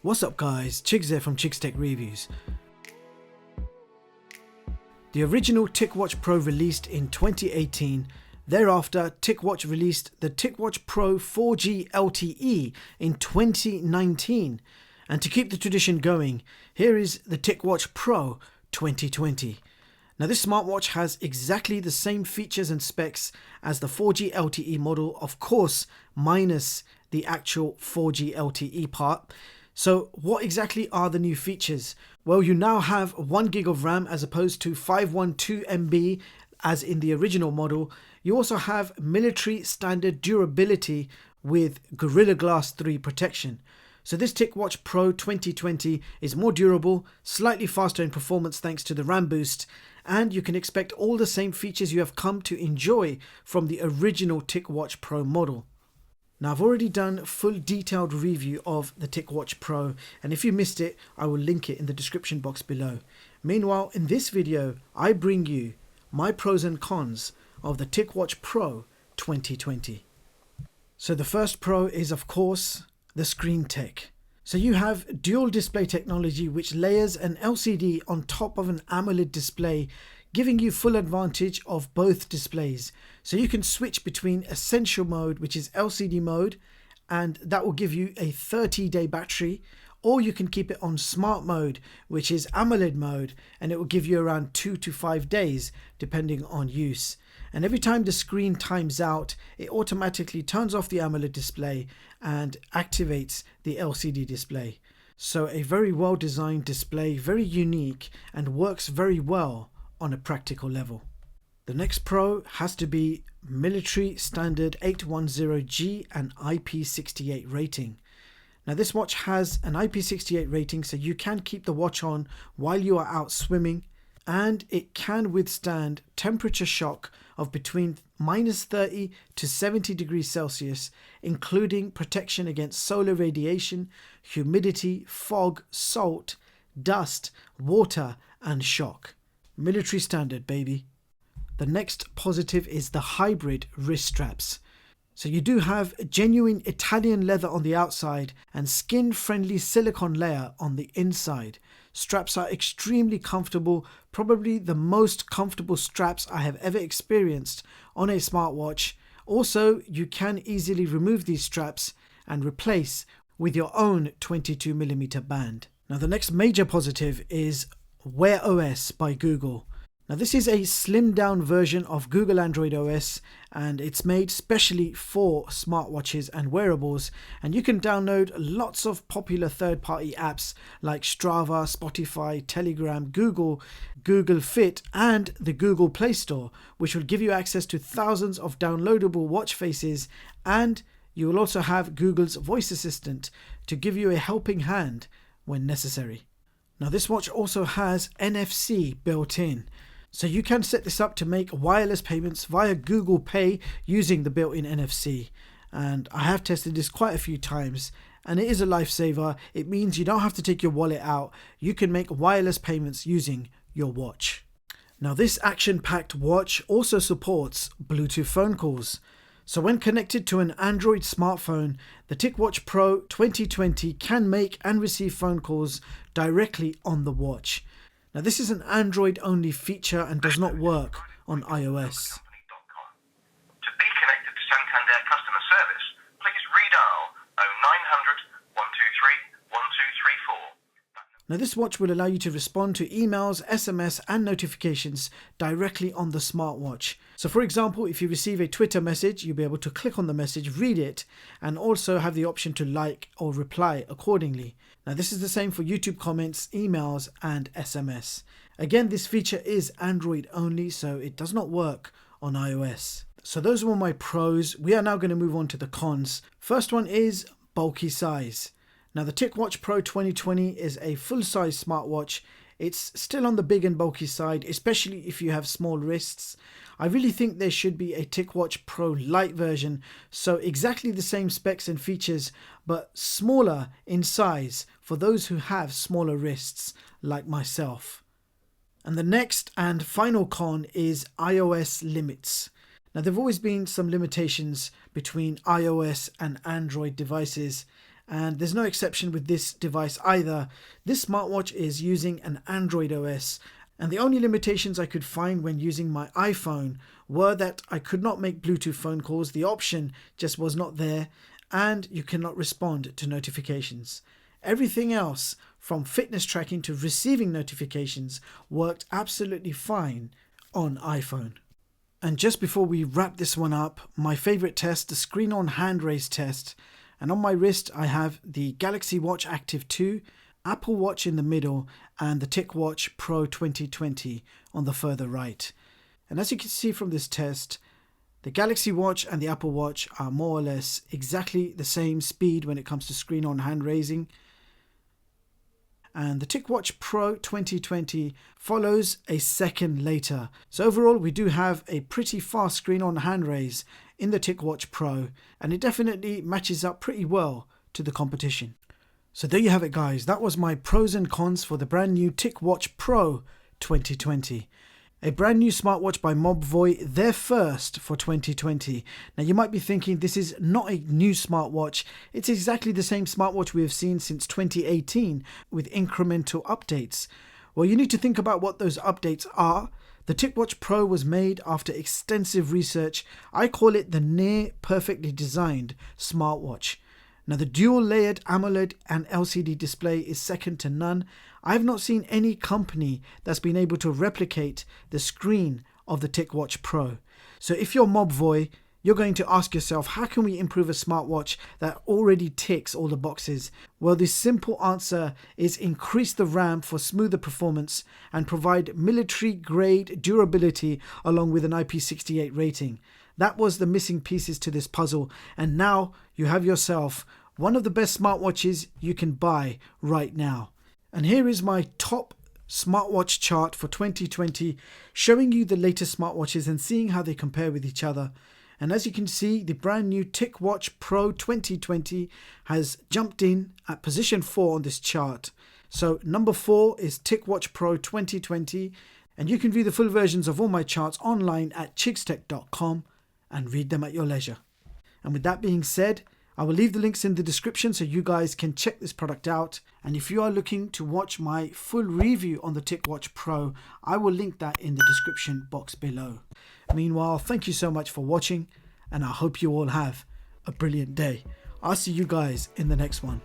What's up guys, Chigs here from Chigs Tech Reviews. The original Ticwatch Pro released in 2018. Thereafter, Ticwatch released the Ticwatch Pro 4G LTE in 2019. And to keep the tradition going, here is the Ticwatch Pro 2020. Now this smartwatch has exactly the same features and specs as the 4G LTE model, of course minus the actual 4G LTE part. So what exactly are the new features? Well, you now have 1GB of RAM as opposed to 512 MB as in the original model. You also have military standard durability with Gorilla Glass 3 protection. So this Ticwatch Pro 2020 is more durable, slightly faster in performance thanks to the RAM boost, and you can expect all the same features you have come to enjoy from the original Ticwatch Pro model. Now I've already done a full detailed review of the Ticwatch Pro, and if you missed it, I will link it in the description box below. Meanwhile, in this video, I bring you my pros and cons of the Ticwatch Pro 2020. So the first pro is of course the screen tech. So you have dual display technology which layers an LCD on top of an AMOLED display, giving you full advantage of both displays. So you can switch between essential mode, which is LCD mode, and that will give you a 30-day battery, or you can keep it on smart mode, which is AMOLED mode, and it will give you around 2 to 5 days depending on use. And every time the screen times out, it automatically turns off the AMOLED display and activates the LCD display. So a very well designed display, very unique, and works very well on a practical level. The next pro has to be military standard 810G and IP68 rating. Now this watch has an IP68 rating, so you can keep the watch on while you are out swimming, and it can withstand temperature shock of between -30 to 70 degrees Celsius, including protection against solar radiation, humidity, fog, salt, dust, water, and shock. Military standard, baby. The next positive is the hybrid wrist straps. So you do have genuine Italian leather on the outside and skin-friendly silicone layer on the inside. Straps are extremely comfortable, probably the most comfortable straps I have ever experienced on a smartwatch. Also, you can easily remove these straps and replace with your own 22mm band. Now the next major positive is WearOS by Google. Now this is a slimmed down version of Google Android OS, and it's made specially for smartwatches and wearables, and you can download lots of popular third-party apps like Strava, Spotify, Telegram, Google Fit, and the Google Play Store, which will give you access to thousands of downloadable watch faces, and you will also have Google's voice assistant to give you a helping hand when necessary. Now this watch also has NFC built in. So you can set this up to make wireless payments via Google Pay using the built-in NFC. And I have tested this quite a few times, and it is a lifesaver. It means you don't have to take your wallet out. You can make wireless payments using your watch. Now this action-packed watch also supports Bluetooth phone calls. So when connected to an Android smartphone, the Ticwatch Pro 2020 can make and receive phone calls directly on the watch. Now this is an Android only feature and does not work on iOS. To be connected to Santander customer service, please redial 0900 123 1234. Now this watch will allow you to respond to emails, SMS and notifications directly on the smartwatch. So for example, if you receive a Twitter message, you'll be able to click on the message, read it, and also have the option to like or reply accordingly. Now this is the same for YouTube comments, emails and SMS. Again, this feature is Android only, so it does not work on iOS. So those were my pros. We are now going to move on to the cons. First one is bulky size. Now the Ticwatch Pro 2020 is a full-size smartwatch. It's still on the big and bulky side, especially if you have small wrists. I really think there should be a Ticwatch Pro Lite version, so exactly the same specs and features, but smaller in size for those who have smaller wrists like myself. And the next and final con is iOS limits. Now there have always been some limitations between iOS and Android devices, And there's no exception with this device either. This smartwatch is using an Android OS, and the only limitations I could find when using my iPhone were that I could not make Bluetooth phone calls, the option just was not there, and you cannot respond to notifications. Everything else, from fitness tracking to receiving notifications, worked absolutely fine on iPhone. And just before we wrap this one up, my favorite test, the screen on hand raise test. And on my wrist I have the Galaxy Watch Active 2, Apple Watch in the middle, and the Ticwatch Pro 2020 on the further right. And as you can see from this test, the Galaxy Watch and the Apple Watch are more or less exactly the same speed when it comes to screen on hand raising. And the Ticwatch Pro 2020 follows a second later. So overall we do have a pretty fast screen on hand raise in the Ticwatch Pro, and it definitely matches up pretty well to the competition. So there you have it guys, that was my pros and cons for the brand new Ticwatch Pro 2020. A brand new smartwatch by Mobvoi, their first for 2020. Now you might be thinking this is not a new smartwatch, it's exactly the same smartwatch we have seen since 2018 with incremental updates. Well, you need to think about what those updates are. The Ticwatch Pro was made after extensive research. I call it the near perfectly designed smartwatch. Now the dual layered AMOLED and LCD display is second to none. I have not seen any company that's been able to replicate the screen of the Ticwatch Pro. So if you're Mobvoi, you're going to ask yourself, how can we improve a smartwatch that already ticks all the boxes? Well, the simple answer is increase the RAM for smoother performance and provide military grade durability along with an IP68 rating. That was the missing pieces to this puzzle, and now you have yourself one of the best smartwatches you can buy right now. And here is my top smartwatch chart for 2020, showing you the latest smartwatches and seeing how they compare with each other. And as you can see, the brand new Ticwatch Pro 2020 has jumped in at position 4 on this chart. So number 4 is Ticwatch Pro 2020, and you can view the full versions of all my charts online at chigstech.com and read them at your leisure. And with that being said, I will leave the links in the description so you guys can check this product out. And if you are looking to watch my full review on the Ticwatch Pro, I will link that in the description box below. Meanwhile, thank you so much for watching, and I hope you all have a brilliant day. I'll see you guys in the next one.